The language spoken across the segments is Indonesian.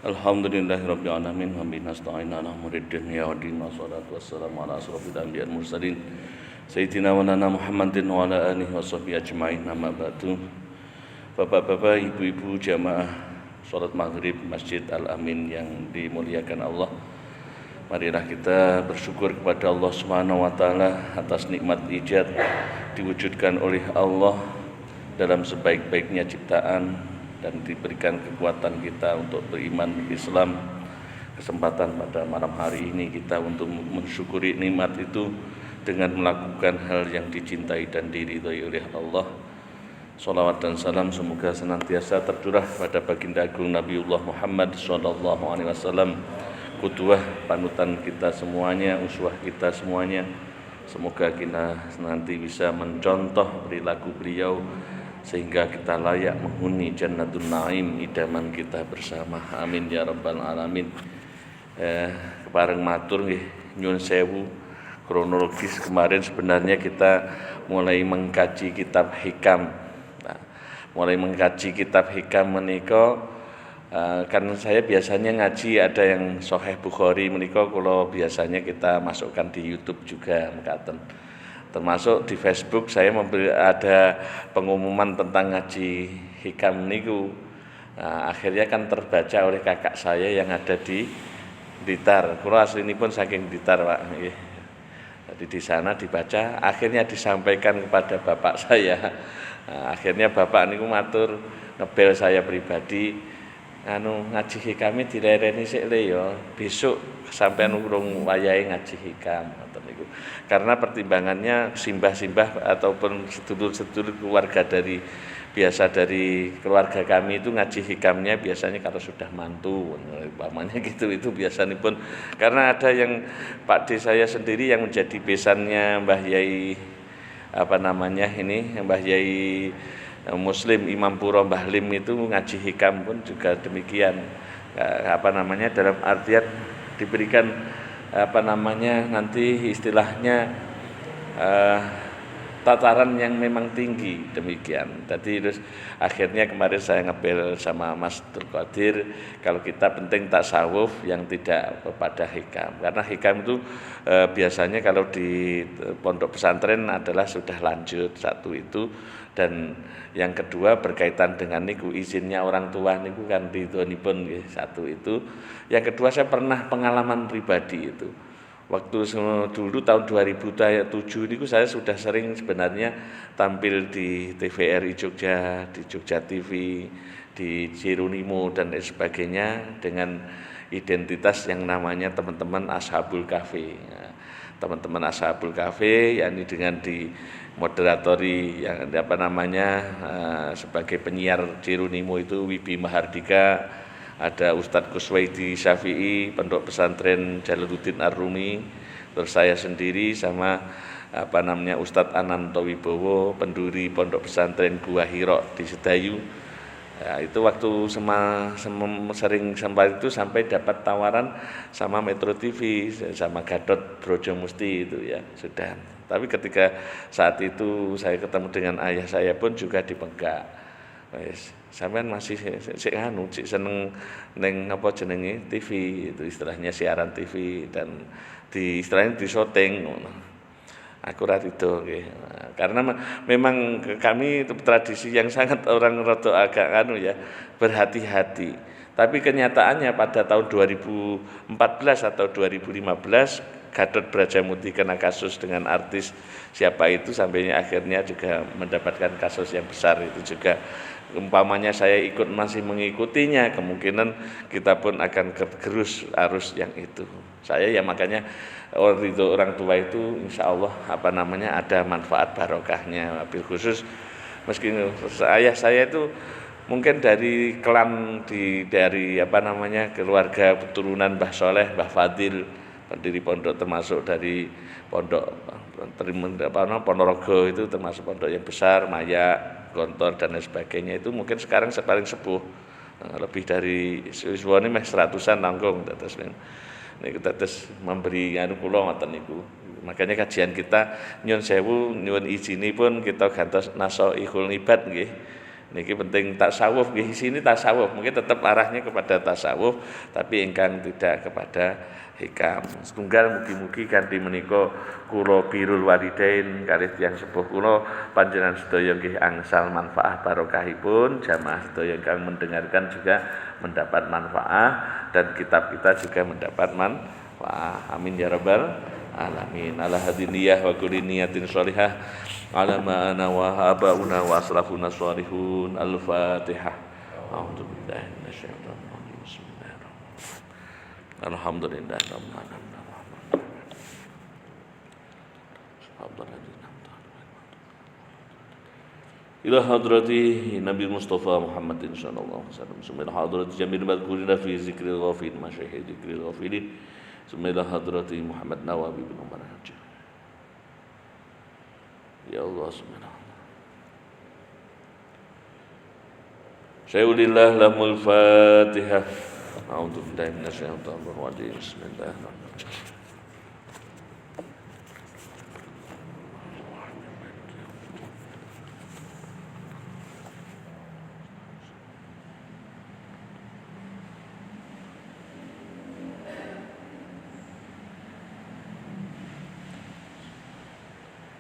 Alhamdulillahirabbil alamin wa bihi nasta'in ala umuri dunya waddin wassalatu wassalamu ala asrofil anbiya'i wal mursalin sayyidina wa nana Muhammadin wa ala alihi washabbihi ajmain amma ba'du. Bapak-bapak, ibu-ibu jamaah salat maghrib Masjid Al-Amin yang dimuliakan Allah, marilah kita bersyukur kepada Allah Subhanahu wa taala atas nikmat ijad diwujudkan oleh Allah dalam sebaik-baiknya ciptaan dan diberikan kekuatan kita untuk beriman Islam. Kesempatan pada malam hari ini kita untuk mensyukuri nikmat itu dengan melakukan hal yang dicintai dan diridhai oleh Allah. Salawat dan salam semoga senantiasa tercurah pada baginda agung Nabiullah Muhammad SAW, qudwah panutan kita semuanya, uswah kita semuanya. Semoga kita nanti bisa mencontoh perilaku beliau sehingga kita layak menghuni Jannatun Naim, idaman kita bersama. Amin ya rabbal alamin. Kepareng matur nggih, nyuwun sewu. Kronologis kemarin sebenarnya kita mulai mengkaji kitab Hikam. Mulai mengkaji kitab Hikam menika kan saya biasanya ngaji ada yang Sahih Bukhari menika kula biasanya kita masukkan di YouTube juga mekaten. Termasuk di Facebook saya ada pengumuman tentang ngaji Hikam niku. Akhirnya kan terbaca oleh kakak saya yang ada di Blitar. Kula aslinipun saking Blitar, Pak. Jadi di sana dibaca, akhirnya disampaikan kepada bapak saya. Akhirnya bapak niku matur ngebel saya pribadi, ngaji Hikame dilereni sik le ya, besok sampean urung wayahe ngaji Hikam ngoten niku. Karena pertimbangannya simbah-simbah ataupun sedulur-sedulur keluarga dari keluarga kami itu ngaji Hikamnya biasanya kalau sudah mantu umpamanya gitu, itu biasanya pun karena ada yang Pak D saya sendiri yang menjadi besannya Mbah Yai Mbah Yai Muslim Imam Puro Mbah Lim itu ngaji Hikam pun juga demikian. Dalam artian diberikan nanti istilahnya tataran yang memang tinggi demikian. Jadi terus akhirnya kemarin saya ngebel sama Mas Qadir kalau kita penting tasawuf yang tidak pada Hikam, karena Hikam itu biasanya kalau di pondok pesantren adalah sudah lanjut satu itu, dan yang kedua berkaitan dengan niku izinnya orang tua niku kan ridhonipun nggih, satu itu. Yang kedua saya pernah pengalaman pribadi itu. Waktu dulu tahun 2007 niku saya sudah sering sebenarnya tampil di TVRI Jogja, di Jogja TV, di Jeronimo dan lain sebagainya dengan identitas yang namanya teman-teman Ashabul Kahfi. Teman-teman Ashabul Kahfi yakni dengan di moderatori yang sebagai penyiar Jeronimo itu Wibi Mahardika, ada Ustadz Kuswaidi Syafi'i, Pondok Pesantren Jalaluddin Ar-Rumi, terus saya sendiri sama Ustadz Ananto Wibowo, pendiri Pondok Pesantren Gua Hiro di Sedayu. Ya, itu waktu sering sampai itu sampai dapat tawaran sama Metro TV, sama Gatot Brojomusti itu ya sudah. Tapi ketika saat itu saya ketemu dengan ayah saya pun juga dipegang. Sampean masih seneng neng TV itu istilahnya siaran TV dan istilahnya di syuting akurat itu karena memang kami itu tradisi yang sangat orang rada agak berhati-hati, tapi kenyataannya pada tahun 2014 atau 2015 Gatot Brajamuti kena kasus dengan artis siapa itu sampainya akhirnya juga mendapatkan kasus yang besar itu juga. Umpamanya saya masih mengikutinya, kemungkinan kita pun akan tergerus arus yang itu. Saya ya makanya orang tua itu insya Allah ada manfaat barokahnya. Wabil khusus meski ayah saya itu mungkin dari klan dari keluarga keturunan Mbah Soleh, Mbah Fadil, pendiri pondok, termasuk dari pondok Ponorogo itu termasuk pondok yang besar, Maya, Gontor dan lain sebagainya, itu mungkin sekarang paling sepuh, lebih dari siswane meh 100-an langkung tetes niku tetes memberi kula ngoten niku. Makanya kajian kita nyuwun sewu nyuwun izinipun kita gantos Nasaihul Ibad nggih. Niki penting tasawuf nggih, sini tasawuf mungkin tetap arahnya kepada tasawuf tapi ingkang tidak kepada hikam. Setunggal mugi-mugi kanthi menika kula birrul walidain kalih tiyang sepuh kula panjenengan sedaya nggih angsal manfaat barokahipun, jamaah sedaya ingkang mendengarkan juga mendapat manfaat dan kitab kita juga mendapat manfaat. Amin ya rabbal alamin. Ala hadiniyah wa kulli niyatin sholihah ala ma ana wa abauna wa aslafuna sholihun. Al-Fatihah. A'udzubillahi minasyaitonir rajim. Bismillahirrahmanirrahim. Alhamdulillahirabbil alamin. Ila hadrati Nabi Mustafa Muhammadin sallallahu alaihi wasallam. Summa hadrati jamil madhkurina fi zikril ghafil masyayikh zikril ghafilin. Summa hadrati Muhammad Nawawi bin Umar Haji. Ya Allah subhanahu. Syai'ulillah lamul Fatihah. A'udzu billahi minasyaitonir rajim.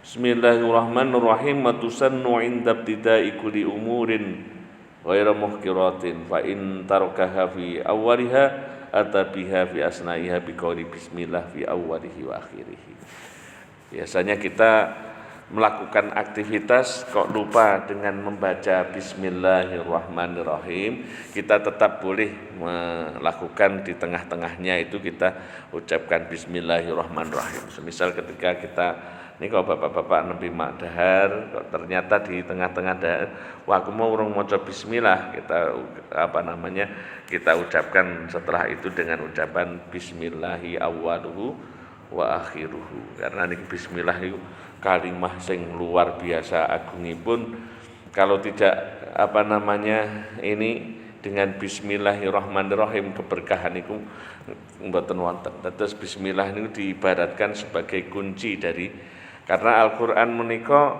Bismillahirrahmanirrahim. Bismillahirrahmanirrahim. Matusannu inda ibtida'i kulli umurin ghaira muhkiratin fa in tarakaha fi awwaliha atabiha fi asnaiha biqauli bismillah fi awwalihi wa akhirih. Biasanya kita melakukan aktivitas kok lupa dengan membaca bismillahirrahmanirrahim, kita tetap boleh melakukan di tengah-tengahnya itu kita ucapkan bismillahirrahmanirrahim. Semisal ketika kita ini kalau bapak-bapak nembe mak dahar, kok ternyata di tengah-tengah dahar, wah aku mau urung maca bismillah, kita kita ucapkan setelah itu dengan ucapan bismillahi awwaluhu wa akhiruhu. Karena ini bismillah itu kalimah sing luar biasa agungipun. Kalau tidak ini dengan bismillahirrahmanirrahim keberkahan itu mboten wonten. Terus bismillah ini diibaratkan sebagai kunci dari, karena Al-Qur'an menika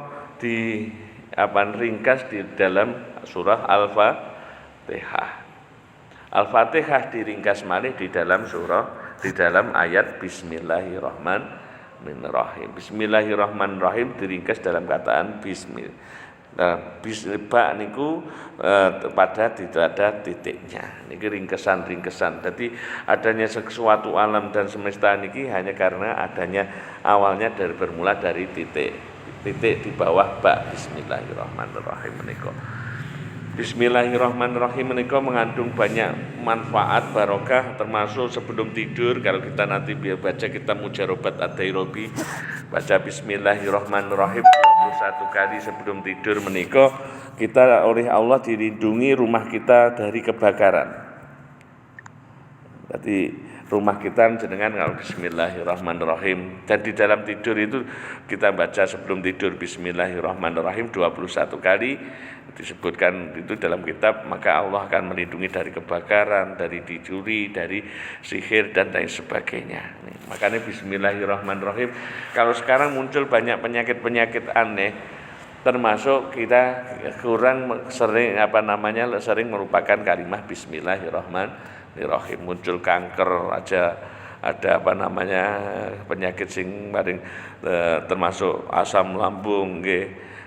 ringkas di dalam surah Al-Fatihah. Al-Fatihah diringkas malih di dalam ayat bismillahirrahmanirrahim. Bismillahirrahmanirrahim diringkas dalam kataan bismillah. Nah, ba niku pada tidak ada titiknya. Niki ringkesan. Jadi adanya sesuatu alam dan semesta niki hanya karena adanya awalnya bermula dari titik di bawah ba. Bismillahirrahmanirrahim menika. Bismillahirrahmanirrahim menika mengandung banyak manfaat barokah, termasuk sebelum tidur kalau kita nanti baca kitab Mujarobat Ad-Dairabi, baca bismillahirrahmanirrahim 21 kali sebelum tidur menika kita oleh Allah dilindungi rumah kita dari kebakaran. Jadi rumah kita jenengan kalau bismillahirrahmanirrahim, dan di dalam tidur itu kita baca sebelum tidur bismillahirrahmanirrahim 21 kali disebutkan itu dalam kitab, maka Allah akan melindungi dari kebakaran, dari dicuri, dari sihir dan lain sebagainya. Makanya bismillahirrahmanirrahim. Kalau sekarang muncul banyak penyakit-penyakit aneh, termasuk kita kurang sering sering merupakan kalimat bismillahirrahmanirrahim. Muncul kanker aja, ada penyakit sing paling termasuk asam lambung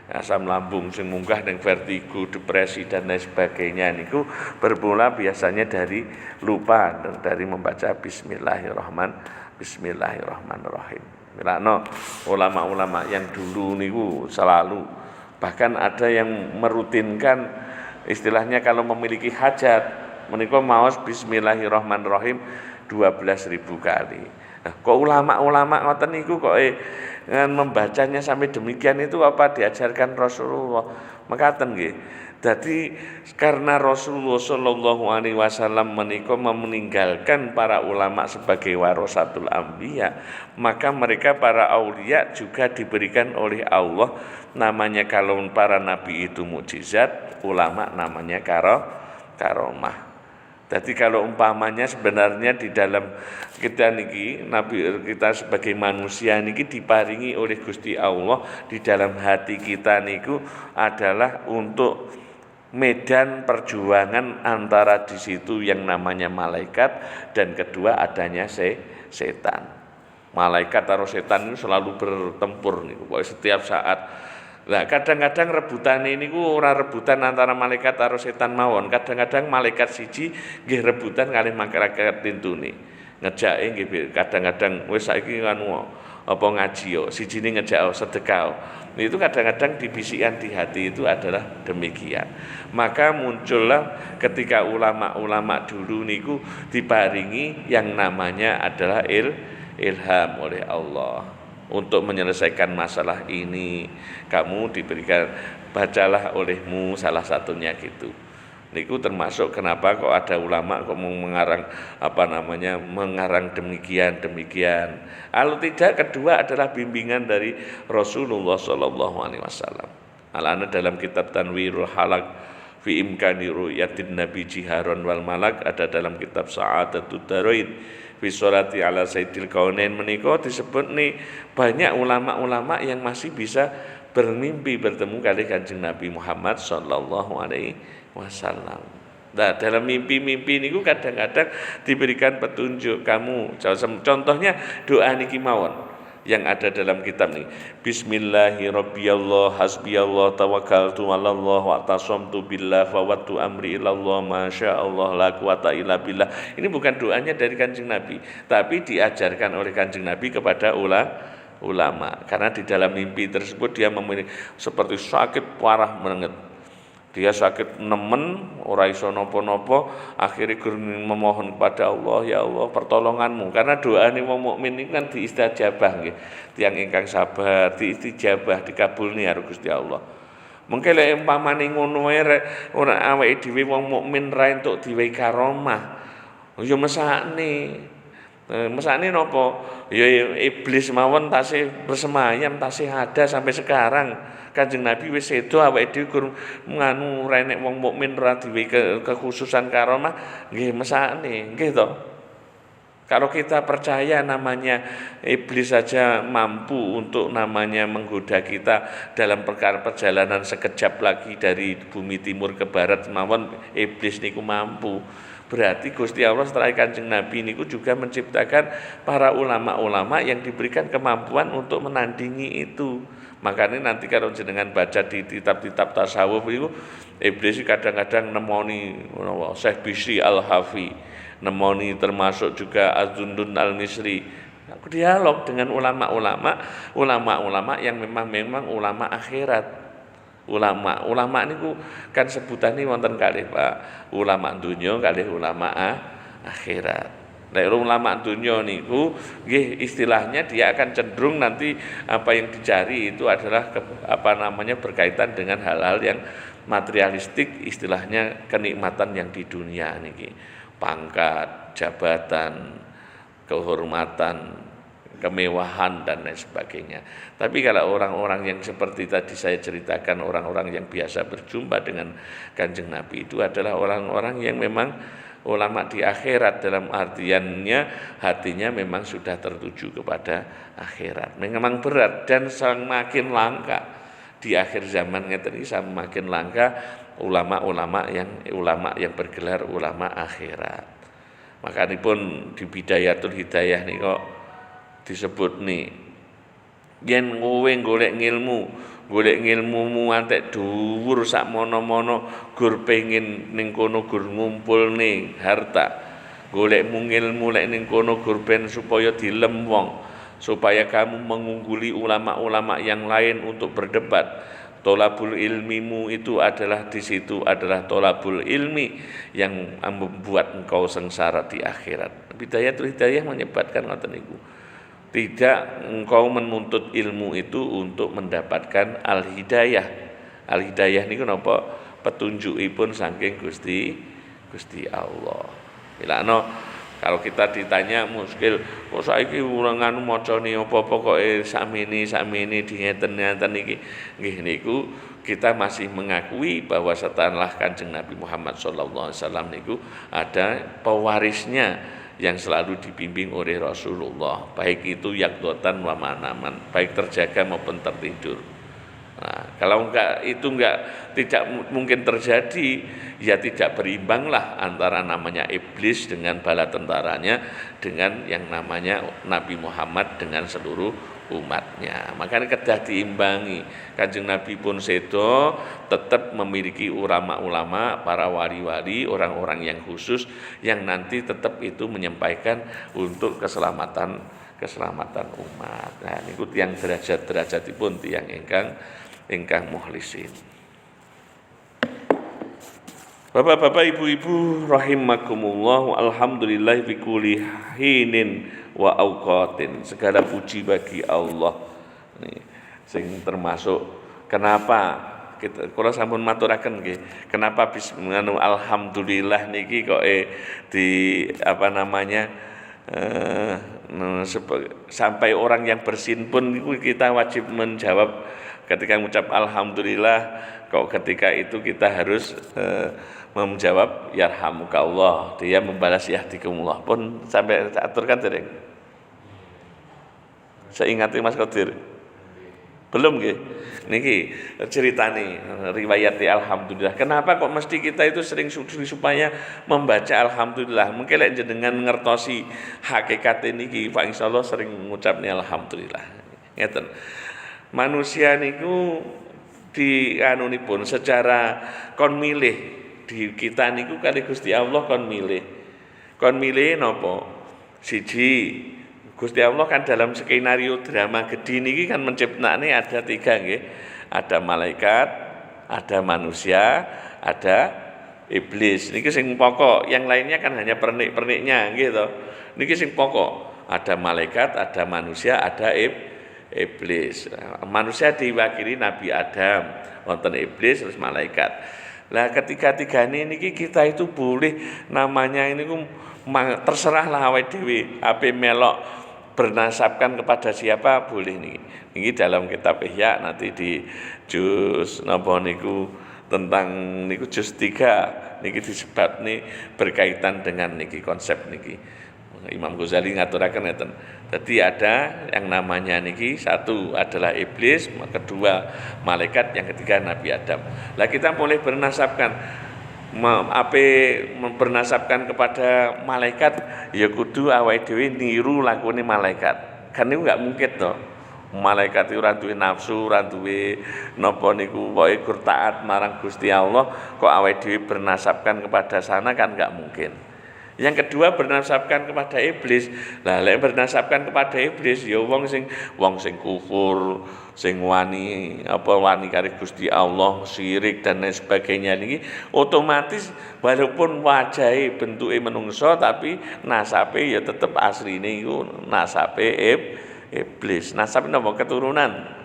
asam lambung sing munggah ning vertigo, depresi dan lain sebagainya niku bermula biasanya dari lupa dari membaca bismillahirrahmanirrahim. Milano ulama-ulama yang dulu niku selalu, bahkan ada yang merutinkan istilahnya kalau memiliki hajat menika maos bismillahirrahmanirrahim 12.000 kali. Nah, kok ulama-ulama ngoten niku kok membacanya sampai demikian itu apa diajarkan Rasulullah? Mekaten nggih. Jadi karena Rasulullah sallallahu alaihi wasallam menika meninggalkan para ulama sebagai warasatul anbiya, maka mereka para aulia juga diberikan oleh Allah namanya, kalau para nabi itu mukjizat, ulama namanya karomah. Jadi kalau umpamanya sebenarnya di dalam kita niki, nabi kita sebagai manusia niki diparingi oleh Gusti Allah di dalam hati kita niku adalah untuk medan perjuangan antara di situ yang namanya malaikat dan kedua adanya setan. Malaikat atau setan itu selalu bertempur nih, pokoknya setiap saat. Nah, kadang-kadang rebutan ini ora rebutan antara malaikat karo setan mawon. Kadang-kadang malaikat siji nggih rebutan kalih malaikat tintune. Ngejake nggih kadang-kadang wis saiki anu apa ngaji yo, sijine ngejak sedekah. Itu kadang-kadang dibisikan di hati itu adalah demikian. Maka muncullah ketika ulama-ulama dulu niku diparingi yang namanya adalah ilham oleh Allah. Untuk menyelesaikan masalah ini kamu diberikan, bacalah olehmu salah satunya gitu. Niku termasuk kenapa kok ada ulama kok mengarang mengarang demikian. Kalau tidak, kedua adalah bimbingan dari Rasulullah SAW. Alana dalam kitab Tanwirul Halak fi imkani ru'yatin nabi jiharon wal malak, ada dalam kitab Sa'adatud Darain fi sholati ala sayyidil kaunain menika disebut nih banyak ulama-ulama yang masih bisa bermimpi bertemu kali Kanjeng Nabi Muhammad sallallahu alaihi wasallam. Nah, dalam mimpi-mimpi niku kadang-kadang diberikan petunjuk kamu. Contohnya doa niki mawon yang ada dalam kitab ini. Bismillahirrahmanirrahim, hasbiyallah tawakkaltu 'alallah wa tasamtu billah fawattu amri ilallah masyaallah la quwata illa billah. Ini bukan doanya dari Kanjeng Nabi, tapi diajarkan oleh Kanjeng Nabi kepada ulama. Karena di dalam mimpi tersebut dia memiliki seperti sakit parah banget. Dia sakit nemen, ora iso napa-napa, akhirnya memohon kepada Allah, ya Allah pertolonganmu. Karena doa ini wong mukmin ini kan diistajabah nggih. Tiyang ingkang sabar diistijabah, dikabulni karo Gusti Allah. Mengke lek umpamane ngono wae ora awake dhewe wong mukmin ra entuk diwehi karomah. Ya mesakne. Mesakne napa? Ya iblis mawon tasih bersemayam, tasih ada sampai sekarang. Kanjeng Nabi wis sedo awake dhewe gur nganu renek wong mukmin ora diwehi kekhususan karomah, nggih mesakne, nggih to. Kalau kita percaya namanya iblis saja mampu untuk namanya menggoda kita dalam perkara perjalanan sekejap lagi dari bumi timur ke barat mawon iblis niku mampu. Berarti Gusti Allah setelah Kanjeng Nabi niku juga menciptakan para ulama-ulama yang diberikan kemampuan untuk menandingi itu. Makanya nanti kalau jenengan baca di kitab-kitab tasawuf itu iblis kadang-kadang nemoni Syekh Bisri Al-Hafi, nemoni termasuk juga Az-Zundun Al-Misri. Aku dialog dengan ulama-ulama yang memang ulama akhirat. Ulama niku kan sebutane wonten kalih Pak, ulama dunya kalih ulama akhirat. Nek ulama dunya niku nggih istilahnya dia akan cenderung nanti apa yang dicari itu adalah berkaitan dengan hal-hal yang materialistik, istilahnya kenikmatan yang di dunia niki. Pangkat, jabatan, kehormatan, kemewahan dan lain sebagainya. Tapi kalau orang-orang yang seperti tadi saya ceritakan, orang-orang yang biasa berjumpa dengan Kanjeng Nabi itu adalah orang-orang yang memang ulama di akhirat, dalam artiannya hatinya memang sudah tertuju kepada akhirat. Memang berat dan semakin langka di akhir zaman ngeten iki semakin langka ulama yang bergelar ulama akhirat. Makanipun di Bidayatul Hidayah nih kok disebut nih yen kowe golek ngilmumu antek dhuwur sak mono-mono gur pengin ning kono gur ngumpulne harta, golekmu ngilmu lek ning kono gur ben supaya dilem wong, supaya kamu mengungguli ulama-ulama yang lain untuk berdebat. Tolabul ilmimu itu adalah di situ adalah tolabul ilmi yang membuat engkau sengsara di akhirat. Bidayatul Hidayah menyebutkan ngoten niku. Tidak engkau menuntut ilmu itu untuk mendapatkan al-hidayah. Al-hidayah niku napa? Petunjukipun saking Gusti Allah. Ilakno kalau kita ditanya muskil, kok saiki ora nganu macane apa-apa kok sakmene dingeten-ngeten iki. Nggih niku kita masih mengakui bahwa setelah Kanjeng Nabi Muhammad sallallahu alaihi wasallam niku ada pewarisnya yang selalu dibimbing oleh Rasulullah, baik itu yakdotan wa manaman, baik terjaga maupun tertidur. Nah, Kalau tidak mungkin terjadi, ya tidak berimbanglah antara namanya iblis dengan bala tentaranya dengan yang namanya Nabi Muhammad dengan seluruh umatnya. Makanya kedah diimbangi. Kanjeng Nabi pun sedo tetap memiliki ulama-ulama, para wali-wali, orang-orang yang khusus yang nanti tetap itu menyampaikan untuk keselamatan umat. Nah, niku tiyang derajatipun tiyang ingkang mukhlisin. Bapak-bapak, ibu-ibu rahimakumullah, alhamdulillah fi kulli hinin wa auqatin. Segala puji bagi Allah. Nih, sing termasuk kenapa kita kula sampun maturaken nggih, kenapa alhamdulillah niki kok sampai orang yang bersin pun kita wajib menjawab ketika mengucap alhamdulillah, kok ketika itu kita harus menjawab yarhamukallah, dia membalas yahdikumullah pun sampai aturkan dereng. Saya ingati Mas Qadir. Belum nggih. Niki ceritane riwayat alhamdulillah. Kenapa kok mesti kita itu sering supaya membaca alhamdulillah? Mungkin lek jenengan ngertosi hakikat niki, Pak insyaallah sering ngucapnya alhamdulillah. Ngeten. Manusia niku dianunipun secara kon milih di kita niku kali Gusti Allah kon milih. Kon milih napa? Siji, Gusti Allah kan dalam skenario drama gede niki kan menciptakne ada 3 nggih. Ada malaikat, ada manusia, ada iblis. Niki sing pokok, yang lainnya kan hanya pernik-perniknya nggih to. Niki sing pokok. Ada malaikat, ada manusia, ada iblis. Manusia diwakili Nabi Adam, wonten iblis terus malaikat. Lah ketiga niki kita itu boleh namanya ini terserahlah awake dhewe ape melok bernasabkan kepada siapa boleh niki. Niki dalam kitab Ihya nanti di juz napa niku tentang niku juz 3 niki disebut nih berkaitan dengan niki konsep niki. Imam Ghazali ngaturaken ngeten. Jadi ada yang namanya niki, satu adalah iblis, kedua malaikat, yang ketiga Nabi Adam. Lah kita boleh bernasabkan bernasabkan kepada malaikat ya kudu awake dhewe niru lakune malaikat. Kan niku enggak mungkin to. Malaikat itu ora duwe nafsu, ora duwe napa niku pokoke gur taat marang Gusti Allah, kok awake dhewe bernasabkan kepada sana kan enggak mungkin. Yang kedua bernasabkan kepada iblis. Lah lek bernasabkan kepada iblis ya wong sing kufur, sing wani karo Gusti Allah, syirik dan lain sebagainya niki otomatis walaupun wajahe bentuke menungso tapi nasabe ya tetep asline iku nasabe iblis. Nasab napa keturunan.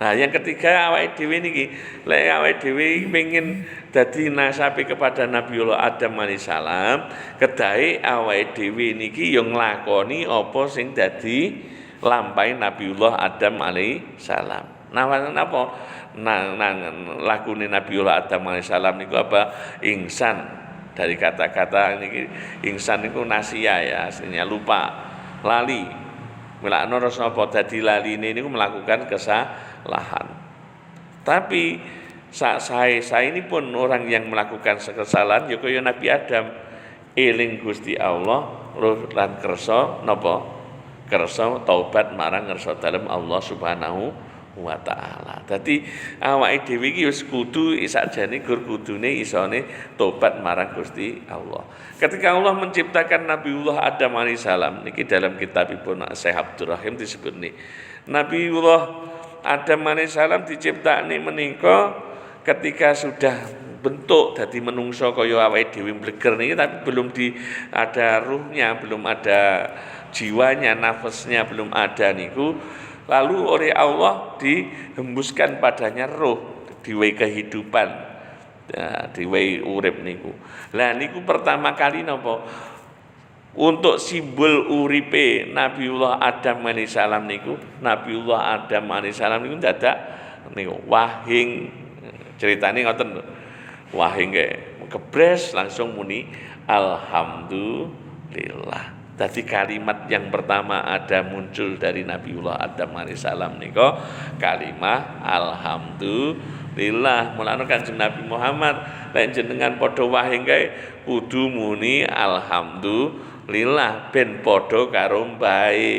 Nah, yang ketiga awake dhewe niki, lek awake dhewe pengin dadi nasabe kepada Nabiullah Adam alaihissalam, kedahe awake dhewe niki yo nglakoni apa sing dadi lampahe Nabiullah Adam alaihissalam. Nah, napa lakune Nabiullah Adam alaihissalam niku apa? Ingsan. Dari kata-kata niki ingsan niku nasia ya, aslinya lupa, lali. Melakno ros napa dadi laline niku melakukan kesalahan. Tapi saya ini pun orang yang melakukan kesalahan ya kaya Nabi Adam, eling Gusti Allah roh lan kersa napa? Kersa taubat marang ngersa dalem Allah Subhanahu wa taala. Dadi awake dhewe iki wis kudu sakjane gur kudune isone tobat marang Gusti Allah. Ketika Allah menciptakan Nabiullah Adam alaihissalam niki dalam kitabipun Syekh Abdul Rahim disebut nih Nabiullah Adam alaihissalam diciptakne menika ketika sudah bentuk dadi menungso kaya awake dhewe bleger niki tapi belum ada ruhnya, belum ada jiwanya, nafasnya belum ada niku. Lalu oleh Allah dihembuskan padanya roh, diwehi kehidupan, ya, diwehi urip niku. Lah niku pertama kali napa? Untuk simbol uripe Nabiullah Adam alaihissalam niku, Nabiullah Adam alaihissalam niku dadak niku wahing ceritane ngoten. Wahing gebres langsung muni alhamdulillah. Dadi kalimat yang pertama ada muncul dari Nabiullah Adam alaihissalam nika kalimah alhamdulillah. Mulane Kanjeng Nabi Muhammad lek jenengan padha wae kae kudu muni alhamdulillah ben padha karo mbae.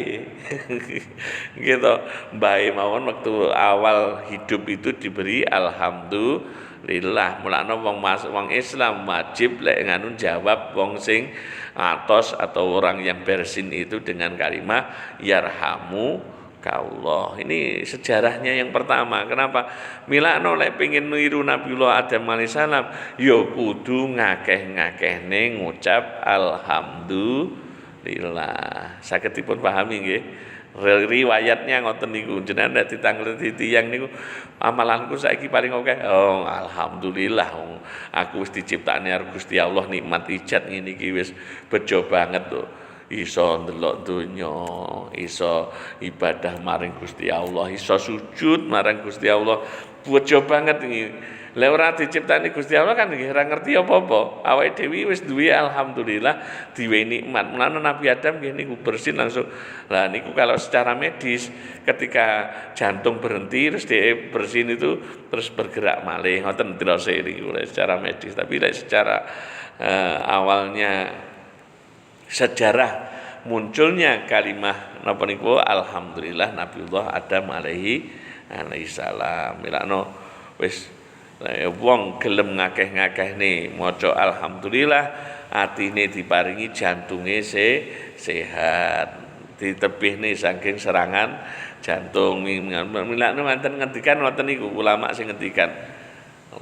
Gitu. Mbae mawon waktu awal hidup itu diberi alhamdulillah. Mulane wong Islam wajib lek nganu jawab wong sing atos atau orang yang bersin itu dengan kalimat yarhamu kaulah. Ini sejarahnya yang pertama. Kenapa? Milakno lek pengin niru Nabiullah Adam alaihissalam ya kudu ngakeh-ngakehne ngucap alhamdulillah. Saged dipun pahami nggih. Riwayatnya ngoten niku jenengan nek ditanglet tiyang niku amalanku saiki paling akeh oh alhamdulillah aku wis diciptakne karo Gusti Allah nikmat ijat ngene iki wis bejo banget to iso ndelok donya iso ibadah maring Gusti Allah iso sujud marang Gusti Allah bejo banget iki. Lek ora diciptani Gusti Allah kan ora ngerti apa-apa. Awake dhewe wis duwe alhamdulillah diwe nikmat. Mulane Nabi Adam nggih niku bersin langsung. Lah niku kalau secara medis ketika jantung berhenti terus dia bersin itu terus bergerak malih. Ngoten dirose niku secara medis. Tapi lek secara awalnya sejarah munculnya kalimah napa niku alhamdulillah Nabiullah Adam alaihissalam. Milakno wis wong gelem ngakeh-ngakehne maca alhamdulillah atine diparingi jantunge sehat ditebihne saking serangan jantung. Milakno wonten ngendikan wonten niku ulama sing ngendikan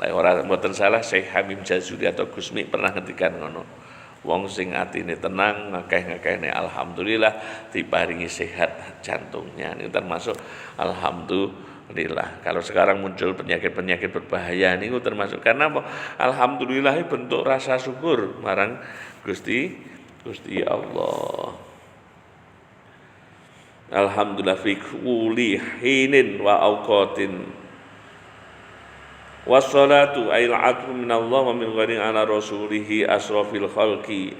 lek ora mboten salah Syekh Hamim Jazuli atau Gusmi pernah ngendikan ngono wong sing atine tenang ngakeh-ngakehne alhamdulillah diparingi sehat jantungnya. Ini termasuk alhamdulillah. Kalau sekarang muncul penyakit-penyakit berbahaya ini termasuk karena apa? Alhamdulillah bentuk rasa syukur marang Gusti Allah. Alhamdulillah fi kulli hinin wa awqatin. Wassalatu ail atfu minallah wa min ghairi ala rasulihi asrafil khalqi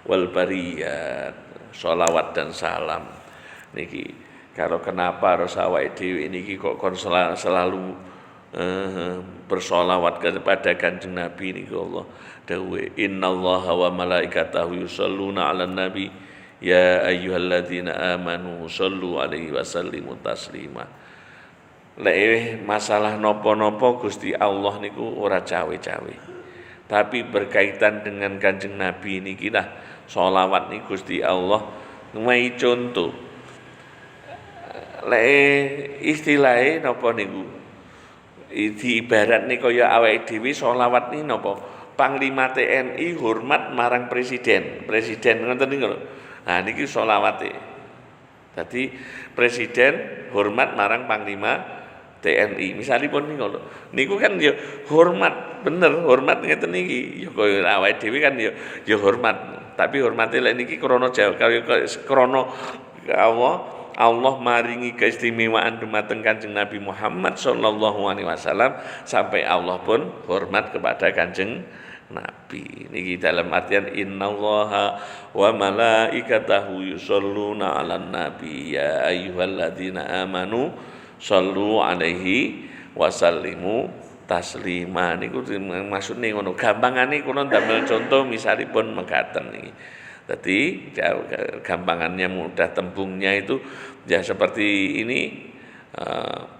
wal bariyat. Sholawat dan salam niki kalau kenapa harus awake dhewe niki kok kon selalu bersolawat kepada Kanjeng Nabi niku Allah dawuh innallaha wa malaikatahu yusholluna 'alan nabi ya ayyuhalladzina amanu shollu 'alaihi wa sallimu taslima. Lek masalah napa-napa Gusti Allah niku ora cawe-cawe. Tapi berkaitan dengan Kanjeng Nabi niki lah sholawat niku Gusti Allah ngwehi contoh. Lek istilahé napa niku diibaratne kaya awake dhewe selawat niki napa Panglima TNI hormat marang presiden ngoten niku lho. Nah niki selawate. Dadi presiden hormat marang Panglima TNI misalipun niku lho. Niku kan ya hormat bener hormat ngeten niki ya kaya awake dhewe kan ya hormat. Tapi hormate lek niki krana krana Allah maringi keistimewaan dumateng Kanjeng Nabi Muhammad sallallahu alaihi wasallam sampai Allah pun hormat kepada Kanjeng Nabi. Niki dalam artian innallaha wa malaikatahu yusholluna 'alan nabi ya ayyuhalladzina amanu shollu 'alaihi wa sallimu taslima. Niku maksudne ngono. Gampangane kula ndamel contoh misalipun mekaten niki. Jadi gampangannya mudah tembungnya itu ya seperti ini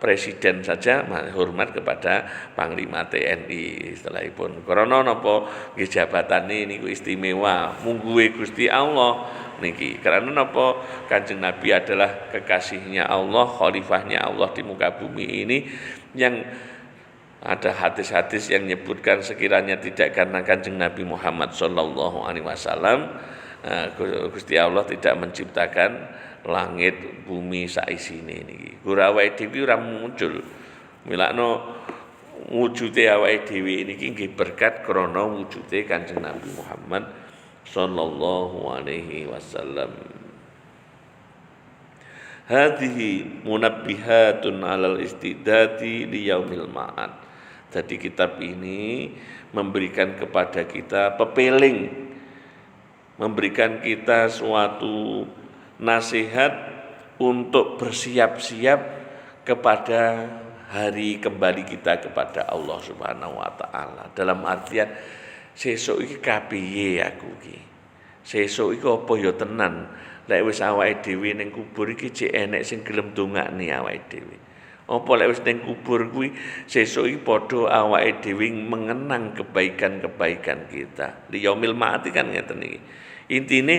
presiden saja hormat kepada Panglima TNI setelahipun karena napa nggih jabatane niku istimewa mungguhe Gusti Allah niki karena napa Kanjeng Nabi adalah kekasihnya Allah khalifahnya Allah di muka bumi ini yang ada hadis-hadis yang menyebutkan sekiranya tidak karena Kanjeng Nabi Muhammad sallallahu alaihi wasallam Gusti Allah tidak menciptakan langit bumi saisine niki. Ora awake dhewe ora muncul. Milakno wujude awake dhewe niki nggih berkat krana wujude Kanjeng Nabi Muhammad sallallahu alaihi wasallam. Hadhihi munabbihatun 'alal istidati li yaumil ma'ad. Jadi kitab ini memberikan kepada kita pepeling memberikan kita suatu nasihat untuk bersiap-siap kepada hari kembali kita kepada Allah Subhanahu wa taala. Dalam artian sesuk iki kapiye aku iki. Sesuk iki apa ya tenan. Lek wis awake dhewe ning kubur iki cek enek sing gelem ndongakne awake dhewe. Apa lek wis ning kubur kuwi sesuk iki padha awake dhewe mengenang kebaikan-kebaikan kita. Liyaumil ma'ati kan ngeten iki. Intine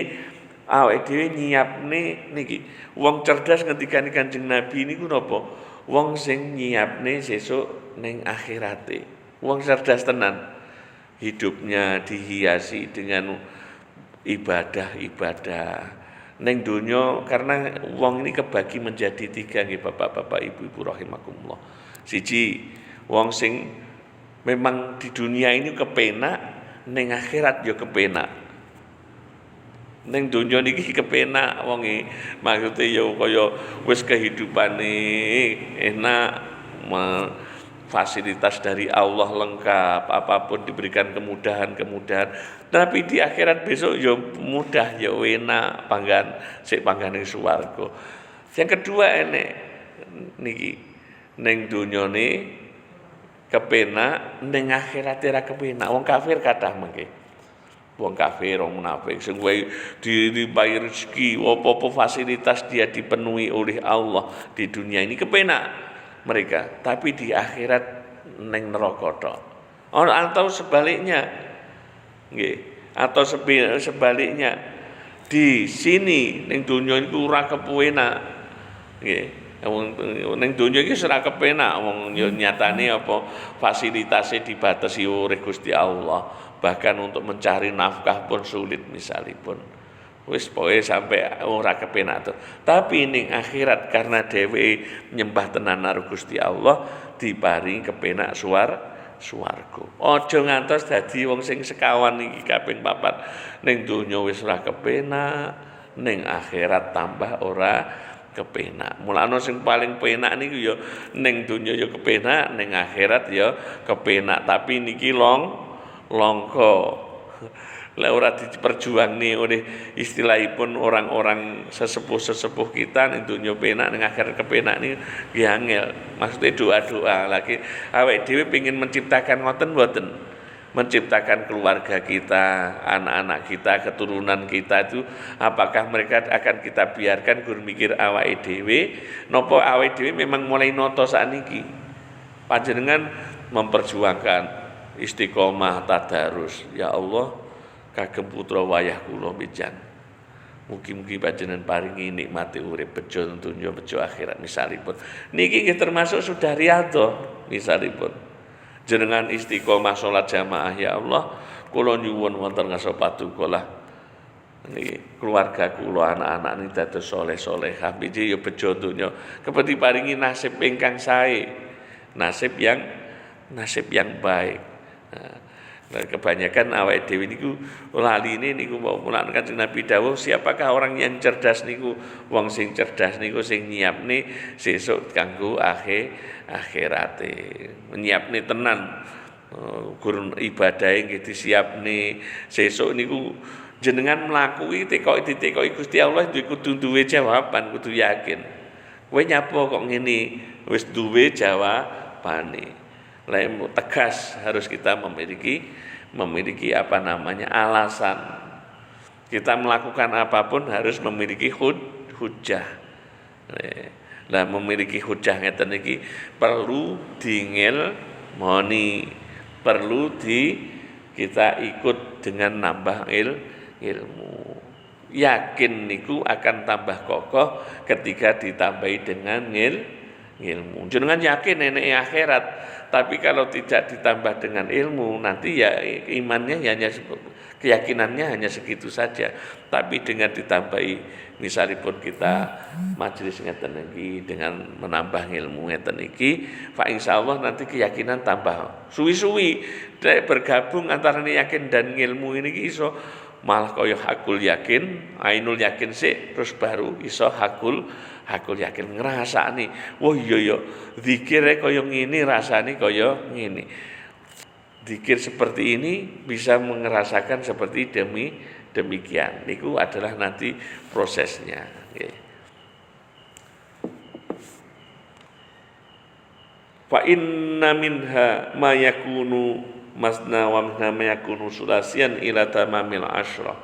awake dhewe nyiapne niki. Wong cerdas ngendikane Kanjeng Nabi niku napa? Wong sing nyiapne sesuk ning akhirate. Wong cerdas tenan. Hidupnya dihiasi dengan ibadah-ibadah. Neng donya karena wong ini kebagi menjadi 3 nggih Bapak-bapak Ibu-ibu rahimakumullah. Siji wong sing memang di dunia ini kepenak, neng akhirat ya kepenak. Neng donya niki kepenak wonge, maksude ya kaya wis kehidupane enak, fasilitas dari Allah lengkap, apapun diberikan kemudahan-kemudahan. Tapi di akhirat besok ya mudah, ya enak, panggan ning swarga. Yang kedua enek niki ning dunyane kepenak, ning akhirat ora kepenak. Wong kafir kathah mengke. Wong kafir, wong munafik sing dibayar rezeki, apa-apa fasilitas dia dipenuhi oleh Allah di dunia ini kepenak mereka, tapi di akhirat neng neraka tok. Atau sebaliknya, nggih, atau sebaliknya di sini neng dunia iku ora kepenak, nggih. Neng dunia iki ora kepenak, wong nyatane apa fasilitasnya dibatasi oleh Gusti Allah. Bahkan untuk mencari nafkah pun sulit misalipun. Wis pokoke sampai ora kepenak tuh. Tapi ning akhirat karena dhewe nyembah tenan karo Gusti Allah diparingi kepenak swarga. Aja ngantos dadi wong sing sekawan iki kaping 4. Ning donya wis ora kepenak, ning akhirat tambah ora kepenak. Mulane sing paling penak niku ya ning donya ya kepenak, ning akhirat ya kepenak. Tapi niki longko. Lah ora diperjuangni oleh istilahipun orang-orang sesepuh-sesepuh kita ning donya penak ning akhirat kepenak niku nggih angel. Maksudnya doa-doa lagi awake dhewe pengin menciptakan ngoten mboten. Menciptakan keluarga kita, anak-anak kita, keturunan kita itu apakah mereka akan kita biarkan gur mikir awake dhewe napa awake dhewe memang mulai noto sakniki. Panjenengan memperjuangkan istiqomah tadarus. Ya Allah, kagem putra wayah kula bejan. Mugi-mugi panjenengan paringi nikmati urip bejo donya bejo akhirat misalipun. Niki nggih termasuk sudah riyadhah misalipun. Jenengan istiqomah salat jamaah ya Allah, kula nyuwun wonten ngarsa paduka niki keluarga kula anak-anak niki dados saleh-salehah biji ya bejo donya. Kepeti paringi nasib ingkang sae. Nasib yang baik. Nah, kebanyakan awake dhewe niku laline niku mau mulane Kanjeng Nabi dawuh siapakah orang yang cerdas niku wong sing cerdas niku sing nyiapne sesuk kanggo akhirate nyiapne tenan gur ibadahe nggih disiapne sesuk niku jenengan mlakuhi ditekoki Gusti Allah kudu duwe jawaban kudu yakin kowe nyapa kok ngene wis duwe jawabane. Tegas harus kita memiliki alasan. Kita melakukan apapun harus memiliki hujjah. Lah memiliki hujjah ngeten iki perlu moni, perlu kita ikut dengan nambah ilmu. Yakin niku akan tambah kokoh ketika ditambahi dengan ilmu. Jangan yakin nenek akhirat, tapi kalau tidak ditambah dengan ilmu nanti ya imannya hanya keyakinannya hanya segitu saja. Tapi dengan ditambahi misalipun kita majelis ngeten iki dengan menambah ilmu ngeten iki, fa insyaallah nanti keyakinan tambah. Suwi-suwi bergabung antara yakin dan ilmu ini iso malah kaya hakul yakin, ainul yakin sik terus baru iso hakul yakin ngrasani. Wah iya ya zikire kaya ngene rasane kaya ngene. zikir seperti ini bisa merasakan seperti demikian. Niku adalah nanti prosesnya. Fa inna minha ma yakunu masna wa minha ma yakunu sulasian ila tamamil asyrah.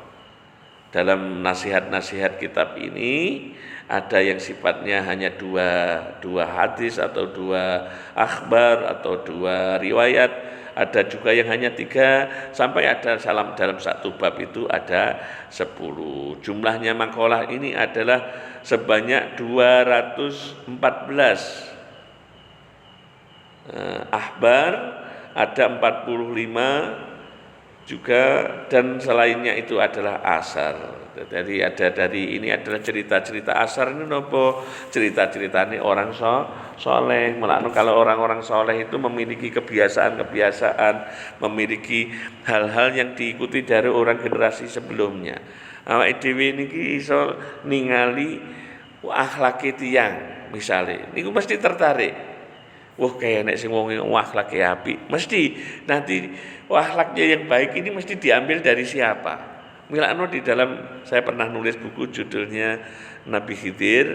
Dalam nasihat-nasihat kitab ini ada yang sifatnya hanya dua hadis atau dua akhbar atau dua riwayat, ada juga yang hanya 3 sampai ada dalam satu bab itu ada 10. Jumlahnya makalah ini adalah sebanyak 214. Ahbar ada 45 juga, dan selainnya itu adalah asar. Jadi ini adalah cerita-cerita asar ini nopo, cerita-cerita ini orang soleh. Melaknat kalau orang-orang soleh itu memiliki kebiasaan-kebiasaan, memiliki hal-hal yang diikuti dari orang generasi sebelumnya. Awake dhewe niki iso ningali akhlake tiyang misale, niku mesti tertarik. Wah kayak nek sing wong akhlake apik, mesti nanti akhlaknya yang baik ini mesti diambil dari siapa? Milakno di dalam, saya pernah nulis buku judulnya Nabi Khidir,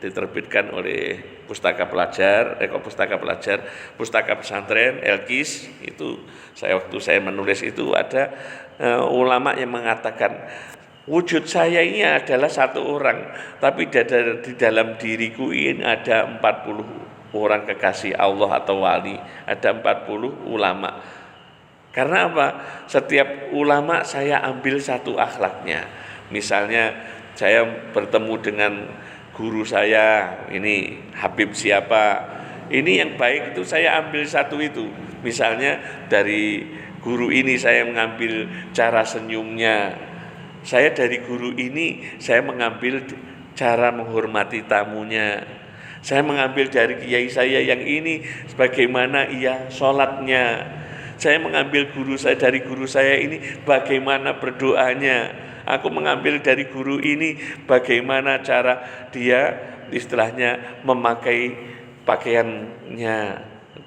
diterbitkan oleh Pustaka Pelajar, Pustaka Pesantren Elkis. Itu waktu saya menulis itu ada ulama yang mengatakan wujud saya ini adalah satu orang, tapi di dalam diriku ini ada 40 orang kekasih Allah atau wali, ada 40 ulama. Karena apa? Setiap ulama saya ambil satu akhlaknya. Misalnya saya bertemu dengan guru saya, ini Habib siapa, ini yang baik itu saya ambil satu itu. Misalnya dari guru ini saya mengambil cara senyumnya, saya dari guru ini saya mengambil cara menghormati tamunya, saya mengambil dari kiai saya yang ini bagaimana ia sholatnya, saya mengambil dari guru saya ini bagaimana berdoanya, aku mengambil dari guru ini bagaimana cara dia istilahnya memakai pakaiannya.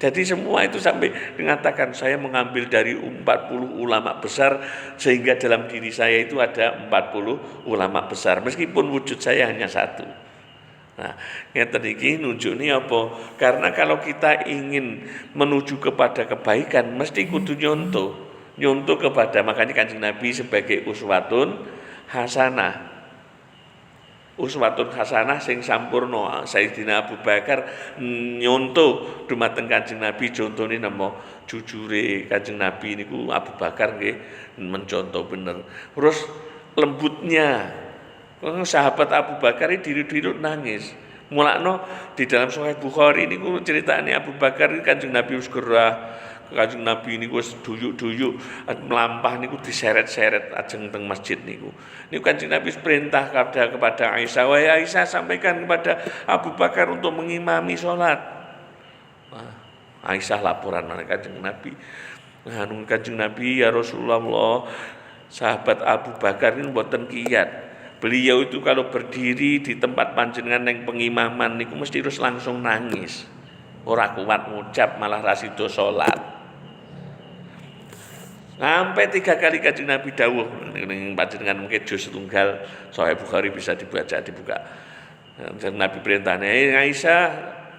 Jadi semua itu sampai mengatakan saya mengambil dari 40 ulama besar, sehingga dalam diri saya itu ada 40 ulama besar meskipun wujud saya hanya satu. Nah, ngeten iki nunjukni apa? Karena kalau kita ingin menuju kepada kebaikan mesti kudu nyontoh kepada, makanya Kanjeng Nabi sebagai uswatun hasanah sing sampurna. Sayyidina Abu Bakar nyontoh dumateng Kanjeng Nabi, contone napa jujure Kanjeng Nabi niku Abu Bakar nggih mencontoh bener. Terus lembutnya sahabat Abu Bakar ini dirut-dirut nangis. Mulakno di dalam Sahih Bukhari niku ceritane Abu Bakar Kanjeng Nabi wis gerah, Kanjeng Nabi niku wis duyuk-duyuk melampah niku diseret-seret ajeng teng masjid niku. Niku Kanjeng Nabi perintah kepada Aisyah, "Wahai Aisyah, sampaikan kepada Abu Bakar untuk mengimami salat." Aisyah laporan marang Kanjeng Nabi. Kanjeng Nabi, ya Rasulullah, sahabat Abu Bakar ini mboten kiyat. Beliau itu kalau berdiri di tempat panjenengan yang pengimaman niku mesti terus langsung nangis. Ora kuat ngucap malah rasido salat. Sampai 3 kali Kanjeng Nabi dawuh ning panjenengan mungkin juz tunggal Sahih Bukhari bisa dibuka. Kanjeng Nabi perintahnya, Aisyah,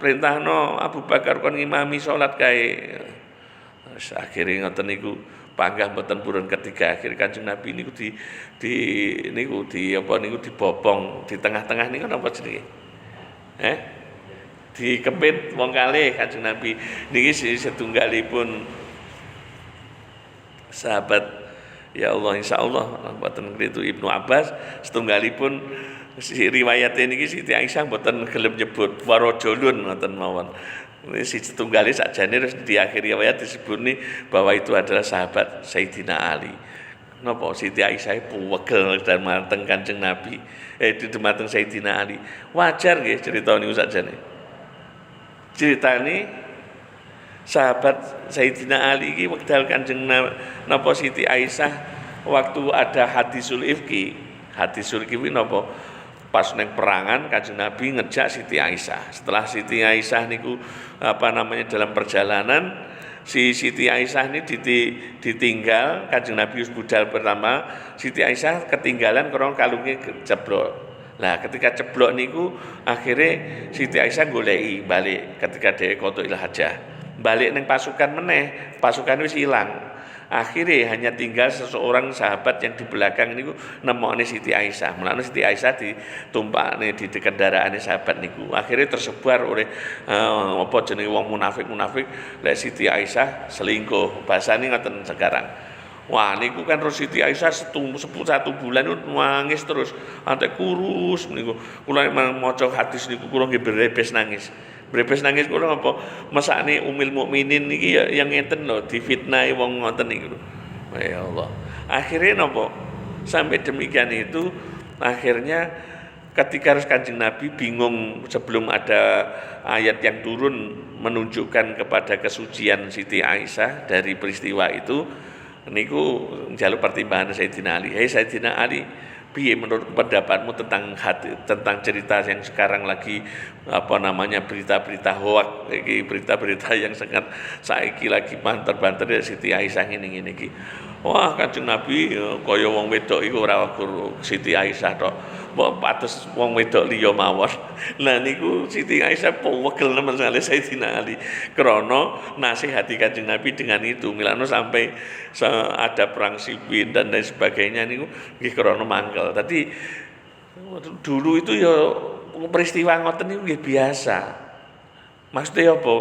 perintahno Abu Bakar kon ngimami salat kae. Akhire ngoten niku panggah mboten purun ketiga, akhir Kanjeng Nabi niku dibopong di tengah-tengah niku napa jenenge? Dikepit wong kalih Kanjeng Nabi. Niki setunggalipun sahabat, ya Allah insyaallah mboten itu Ibnu Abbas, setunggalipun riwayat niki Siti Aisyah mboten gelem nyebut warajulun ngoten mawon. Ini setunggalnya sakjane terus di akhir riwayat disebut nih bahwa itu adalah sahabat Sayyidina Ali. Napa Siti Aisyah puwegel dan mateng Kanjeng Nabi, di mateng Sayyidina Ali. Wajar nggih cerita niku sakjane. Ceritane sahabat Sayyidina Ali iki wekdal Kanjeng napa Siti Aisyah waktu ada hadisul ifki. Hadisul ifki napa? Pas neng perangan Kanjeng Nabi ngejak Siti Aisyah. Setelah Siti Aisyah niku dalam perjalanan si Siti Aisyah ini ditinggal, Kanjeng Nabi budal pertama, Siti Aisyah ketinggalan karena kalungnya ceblok. Nah, ketika ceblok niku akhirnya Siti Aisyah goleki balik ketika dhewe qadha'il hajah. Balik ning pasukan meneh, pasukan wis ilang. Akhirnya hanya tinggal seseorang sahabat yang di belakang niku nemokne Siti Aisyah. Mulane Siti Aisyah ditumpakne di kendaraane sahabat niku. Akhirnya tersebar oleh apa jenenge wong munafik lek Siti Aisyah selingkuh. Bahasane ngoten sekarang. Wah niku kan Siti Aisyah satu bulan nangis terus, antek kurus niku. Kula maca hadis niku kula nggih berebes nangis. Brebes nangis kula apa mesakne Ummul Mukminin niki ya yang ngenten lho difitnahi wong ngoten niku. Ya Allah. Akhirnya napa? Sampai demikian itu akhirnya ketika Kanjeng Nabi bingung sebelum ada ayat yang turun menunjukkan kepada kesucian Siti Aisyah dari peristiwa itu niku njaluk pertimbangan Sayyidina Ali. Hei Sayyidina Ali, piye menurut pendapatmu tentang cerita yang sekarang lagi berita-berita hoak, berita-berita yang sangat saiki lagi banter-banter dari Siti Aisyah ngene iki. Wah, Kanjeng Nabi kaya wong wedok iku ora ukur Siti Aisyah tok. Mbok patus wong wedok liya mawon. Lah niku Siti Aisyah pegel nemen kali Sayyidina Ali. Krana nasihati Kanjeng Nabi dengan itu. Milano sampai ada perang Siffin dan lain sebagainya niku nggih krana mangkel. Tadi dulu itu ya peristiwa ngoten niku nggih biasa. Maksudnya apa?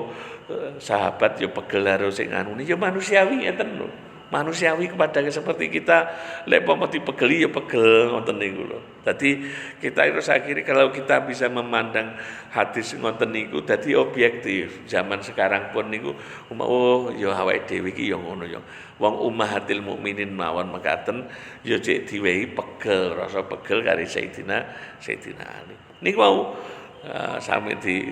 Sahabat ya pegel harus sing anu ya manusiawi ngeten lho. Manusiawi kepada seperti kita lek pomo dipegeli ya pegel ngoten niku lho. Dadi kita harus akhiri kalau kita bisa memandang hadis ngoten niku dadi objektif. Zaman sekarang pun niku oh ya awake dhewe iki ya ngono ya. Wong ummahatil mukminin mawon mekaten ya cek diwehi pegel, rasa pegel karo Sayyidina Ali. Niku mau sami di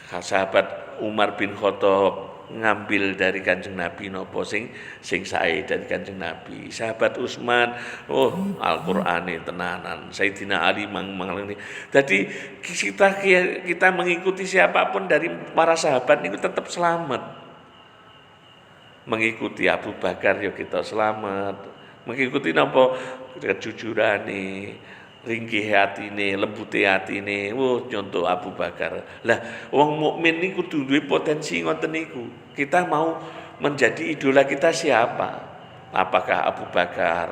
sahabat Umar bin Khattab ngambil dari Kanjeng Nabi nopo sing sae dari Kanjeng Nabi. Sahabat Utsman, oh Al-Qur'ane tenanan. Sayyidina Ali ini. Jadi kita mengikuti siapapun dari para sahabat itu tetap selamat. Mengikuti Abu Bakar ya kita selamat. Mengikuti nopo kejujurane, ringkih hatine, lembute hatine. Contoh Abu Bakar. Lah wong mukmin niku kudu duwe potensi ngoten niku. Kita mau menjadi idola kita siapa? Apakah Abu Bakar,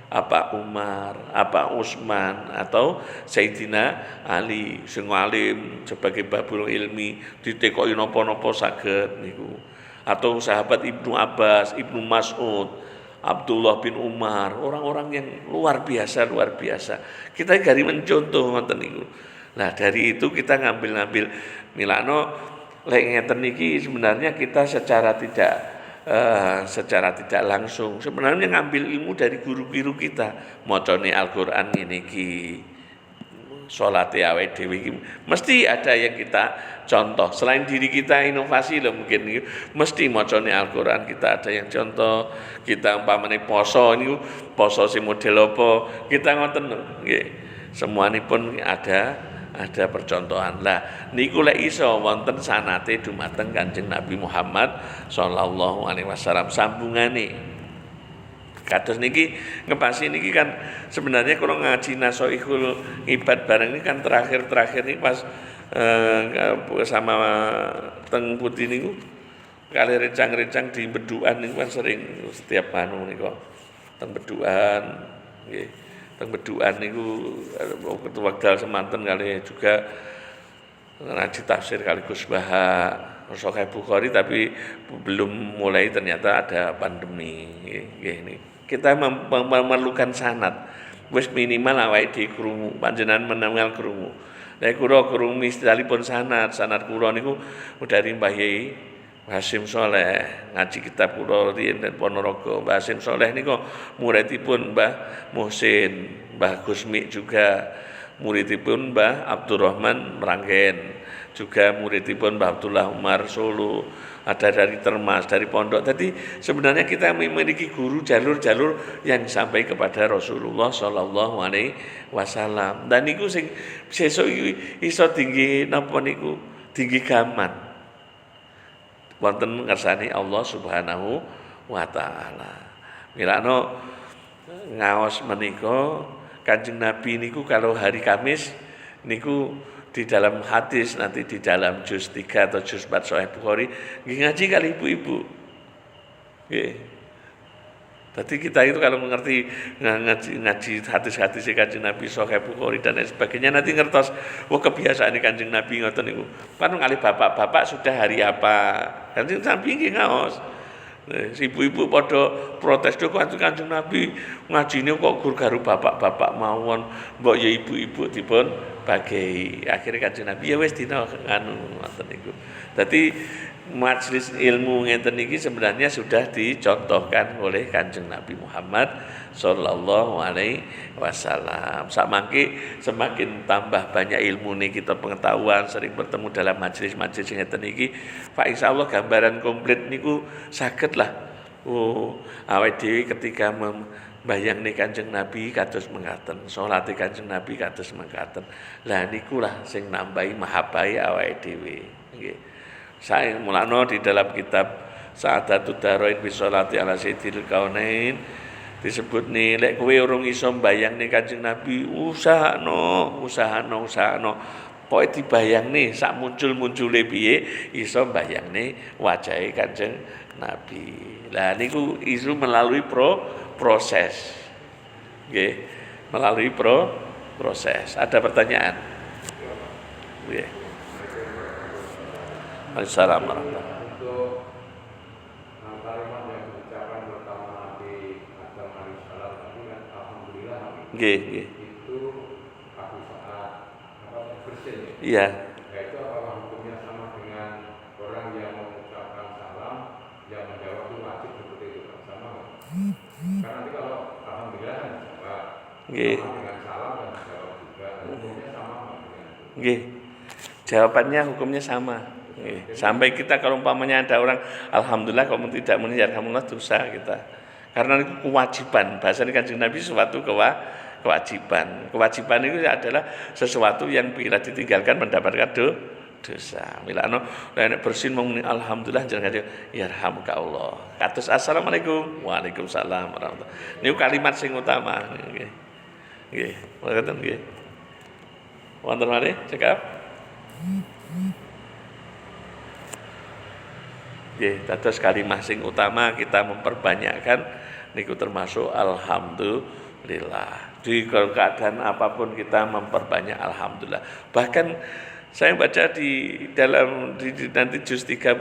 apa Umar, apa Utsman atau Sayyidina Ali sing alim sebagai babul ilmi ditekoki napa-napa saged niku. Atau sahabat Ibnu Abbas, Ibnu Mas'ud, Abdullah bin Umar, orang-orang yang luar biasa. Kita gari mencontoh ngoten niku. Nah, dari itu kita ngambil milano lek ngeten niki sebenarnya kita secara tidak langsung sebenarnya ngambil ilmu dari guru-guru kita. Macane Al-Qur'an ngene iki. Salate awake dhewe iki mesti ada yang kita contoh. Selain diri kita inovasi loh mungkin mesti macane Al-Qur'an kita ada yang contoh. Kita umpamane poso niku poso sing model apa kita ngoten nggih. Semuanipun ada percontohan. Lah niku lek iso wonten sanate dumateng Kanjeng Nabi Muhammad sallallahu alaihi wasallam sambungane. Kados niki ngepasi niki kan sebenarnya kalau ngaji Nasoihul Ibad bareng ini kan terakhir ini pas sama teng putih niku kali rencang di Beduan niku kan sering setiap anu niku teng Beduan nggih teng Beduan niku wekdal semanten kali juga ngaji tafsir kali Gus Baha Sahih Bukhari tapi belum mulai ternyata ada pandemi nggih ini. Kita memerlukan sanad. Wis minimal awake dhewe krungu, panjenengan menangal krungu. Nek kula krungu mistalipun sanad kula niku dari Mbah Yai Hasyim Saleh, ngaji kitab kula riyen ten Ponorogo. Mbah Hasyim Saleh niku muridipun Mbah Muhsin, Mbah Gusmi juga muridipun Mbah Abdurrahman Meranggen, juga muridipun Mbah Abdullah Umar Solo, ada dari Termas, dari Pondok. Jadi sebenarnya kita memiliki guru jalur-jalur yang sampai kepada Rasulullah sallallahu alaihi wasallam. Dan niku sing sesuk iso tinggi napa niku? Tinggi gaman. wonten ngersani Allah Subhanahu wa taala. Milano ngaos menika Kanjeng Nabi niku kalau hari Kamis niku di dalam hadis nanti di dalam juz 3 atau juz 4 Sahih Bukhari ngaji kali ibu-ibu. Nggih. Jadi kita itu kalau mengerti ngaji hadis-hadis Kanjeng Nabi Sahih Bukhari dan lain sebagainya nanti ngertos kebiasaan Kanjeng Nabi ngoten niku. Kan kali bapak-bapak sudah hari apa? Kanjeng Nabi nggih ngaos. Ibu-ibu pada protes do Kanjeng Nabi ngajine kok gur garu bapak-bapak mawon, mbok ya ibu-ibu dipun bagi. Akhirnya Kanjeng Nabi ya wis dina anu ngoten niku. Dadi majelis ilmu ngeten iki sebenarnya sudah dicontohkan oleh Kanjeng Nabi Muhammad sallallahu alaihi wasallam. Samangke semakin tambah banyak ilmu nih kita pengetahuan, sering bertemu dalam majelis-majelis ngeten iki, Pak insyaallah gambaran komplit niku saged lah. Awake dhewe ketika membayangne Kanjeng Nabi kados mengkaten, salate Kanjeng Nabi kados mengkaten. Lah niku lah sing nambahi mahabbahe awake dhewe. Nggih. Saya mulano di dalam kitab Sa'adatud Darain bi sholati ala sayyidil kaunain disebut nih lek kowe urung iso mbayangne Kanjeng Nabi usahano pokoke dibayangne sak muncul-muncule piye iso mbayangne wajahe Kanjeng Nabi. Lah niku isu melalui proses. Nggih, melalui proses. Ada pertanyaan? Nggih. Assalamualaikum warahmatullahi wabarakatuh. Untuk kalimat yang diucapkan pertama Nabi Adam alaihissalam tadi kan alhamdulillah Nggih. itu aku saat bersin ya. Iya. Yaitu apakah hukumnya sama dengan orang yang mengucapkan salam yang menjawab itu wajib seperti itu Pak? Sama nggak? Karena nanti kalau alhamdulillah kan Pak Nggih. sama dengan salam dan jawab juga hukumnya sama nggak dengan itu? Nggih. Jawabannya hukumnya sama. Sampai kita kalau umpamanya ada orang alhamdulillah kalau tidak alhamdulillah dosa kita. Karena itu kewajiban. Bahasa Kanjeng Nabi sesuatu kewajiban. Kewajiban itu adalah sesuatu yang bila ditinggalkan mendapatkan dosa. Milano nek bersin mung alhamdulillah jangan yarhamuka Allah. Kados assalamualaikum. Waalaikumsalam warahmatullahi. Niku kalimat sing utama nggih. Nggih, ngoten nggih. Wonten malih cekap? Nggih, dados kalimah sing utama kita memperbanyakkan niku termasuk alhamdulillah. Di keadaan apapun kita memperbanyak alhamdulillah. Bahkan saya baca di dalam nanti juz 3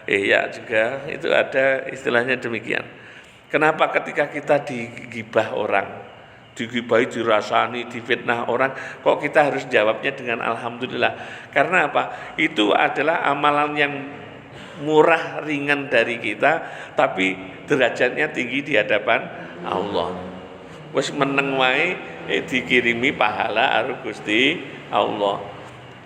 ya juga itu ada istilahnya demikian. Kenapa ketika kita digibah orang, digibahi, dirasani, difitnah orang, kok kita harus jawabnya dengan alhamdulillah? Karena apa? Itu adalah amalan yang murah ringan dari kita, tapi derajatnya tinggi di hadapan Allah. Wis meneng wae dikirimi pahala karo Gusti Allah.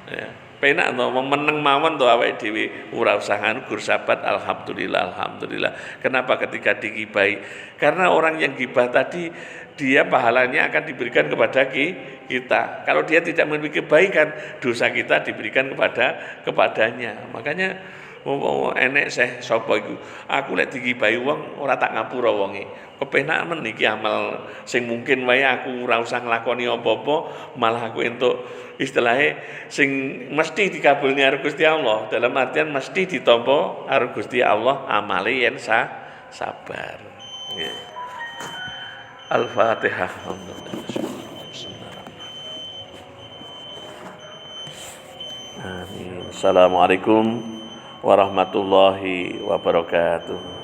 Ya. Penak to meneng mawon to awake dhewe ora usah gur sabat alhamdulillah. Kenapa ketika digibahi? Karena orang yang gibah tadi dia pahalanya akan diberikan kepada kita. Kalau dia tidak memiliki kebaikan, dosa kita diberikan kepadanya. Makanya enek sapa iku. Aku lek digibahi wong ora tak ngapura wonge. Kepenak men iki amal sing mungkin wae aku ora usah nglakoni apa-apa, malah aku entuk istilahnya sing mesti dikabulne karo Gusti Allah. Dalam artian mesti ditampa karo Gusti Allah amale yen sabar. Nggih. Al-Fatihah. Amin. Assalamualaikum warahmatullahi wabarakatuh.